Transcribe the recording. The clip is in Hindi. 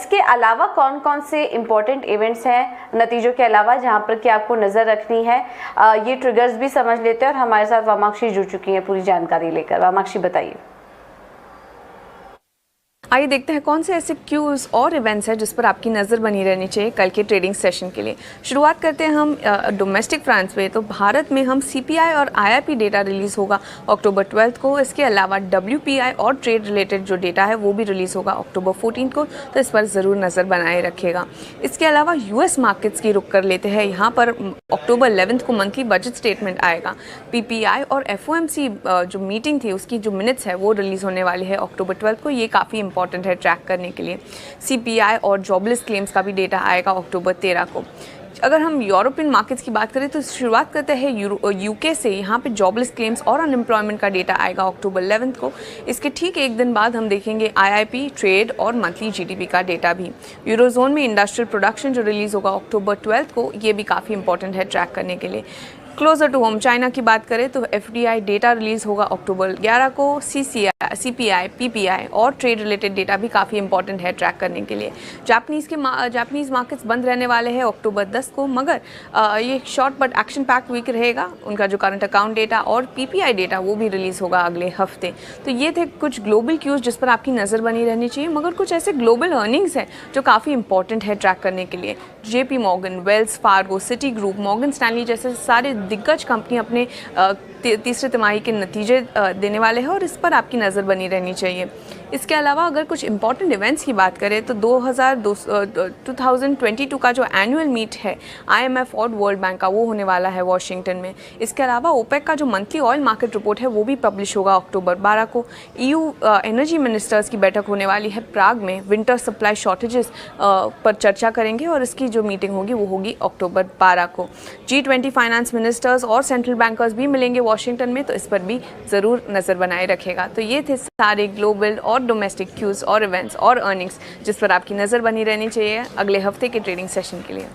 इसके अलावा कौन कौन से इम्पोर्टेंट इवेंट्स हैं नतीजों के अलावा जहां पर कि आपको नज़र रखनी है, ये ट्रिगर्स भी समझ लेते हैं। और हमारे साथ वामाक्षी जुड़ चुकी हैं पूरी जानकारी लेकर। वामाक्षी बताइए। आइए देखते हैं कौन से ऐसे क्यूज और इवेंट्स हैं जिस पर आपकी नज़र बनी रहनी चाहिए कल के ट्रेडिंग सेशन के लिए। शुरुआत करते हैं हम डोमेस्टिक फ्रांस में। तो भारत में हम CPI और IIP डेटा रिलीज़ होगा अक्टूबर 12 को। इसके अलावा WPI और ट्रेड रिलेटेड जो डेटा है वो भी रिलीज़ होगा अक्टूबर 14 को, तो इस पर ज़रूर नज़र बनाए रखिएगा। इसके अलावा US मार्केट्स की रुख कर लेते हैं। यहाँ पर अक्टूबर 11 को मंथली बजट स्टेटमेंट आएगा। PPI और FOMC जो मीटिंग थी उसकी जो मिनट्स है वो रिलीज़ होने वाली है अक्टूबर 12 को। ये काफ़ी इंपॉर्टेंट है ट्रैक करने के लिए। CPI और जॉबलेस क्लेम्स का भी डेटा आएगा अक्टूबर 13 को। अगर हम यूरोपियन मार्केट्स की बात करें तो शुरुआत करते हैं UK से। यहाँ पे जॉबलेस क्लेम्स और अनएम्प्लॉयमेंट का डेटा आएगा अक्टूबर 11 को। इसके ठीक एक दिन बाद हम देखेंगे IIP, ट्रेड और मंथली GDP का डेटा भी। यूरोजोन में इंडस्ट्रियल प्रोडक्शन जो रिलीज़ होगा अक्टूबर 12 को, ये भी काफ़ी इंपॉर्टेंट है ट्रैक करने के लिए। क्लोजर टू होम चाइना की बात करें तो FDI डेटा रिलीज़ होगा अक्टूबर 11 को। CPI, PPI और ट्रेड रिलेटेड डेटा भी काफ़ी इंपॉर्टेंट है ट्रैक करने के लिए। जापानीज़ मार्केट्स बंद रहने वाले हैं अक्टूबर 10 को, मगर ये short but action pack week रहेगा। उनका जो करंट अकाउंट डेटा और PPI डेटा वो भी रिलीज़ होगा अगले हफ्ते। तो ये थे कुछ ग्लोबल क्यूज़ जिस पर आपकी नज़र बनी रहनी चाहिए। मगर कुछ ऐसे ग्लोबल अर्निंग्स हैं जो काफ़ी इंपॉर्टेंट है ट्रैक करने के लिए। JP Morgan, Wells Fargo, city group, Morgan Stanley जैसे सारे दिग्गज कंपनी अपने तीसरे तिमाही के नतीजे देने वाले हैं और इस पर आपकी नज़र बनी रहनी चाहिए। इसके अलावा अगर कुछ इंपॉर्टेंट इवेंट्स की बात करें तो 2022 का जो एनुअल मीट है IMF और वर्ल्ड बैंक का, वो होने वाला है वॉशिंगटन में। इसके अलावा OPEC का जो मंथली ऑयल मार्केट रिपोर्ट है वो भी पब्लिश होगा अक्टूबर 12 को। EU एनर्जी मिनिस्टर्स की बैठक होने वाली है प्राग में। विंटर सप्लाई शॉर्टेजेस पर चर्चा करेंगे और इसकी जो मीटिंग होगी वो होगी अक्टूबर 12 को। G20 फाइनेंस मिनिस्टर्स और सेंट्रल बैंकर्स भी मिलेंगे वॉशिंगटन में, तो इस पर भी ज़रूर नज़र बनाए रखेगा। तो ये थे सारे ग्लोबल और डोमेस्टिक क्यूज़ और इवेंट्स और अर्निंग्स जिस पर आपकी नज़र बनी रहनी चाहिए अगले हफ्ते के ट्रेडिंग सेशन के लिए।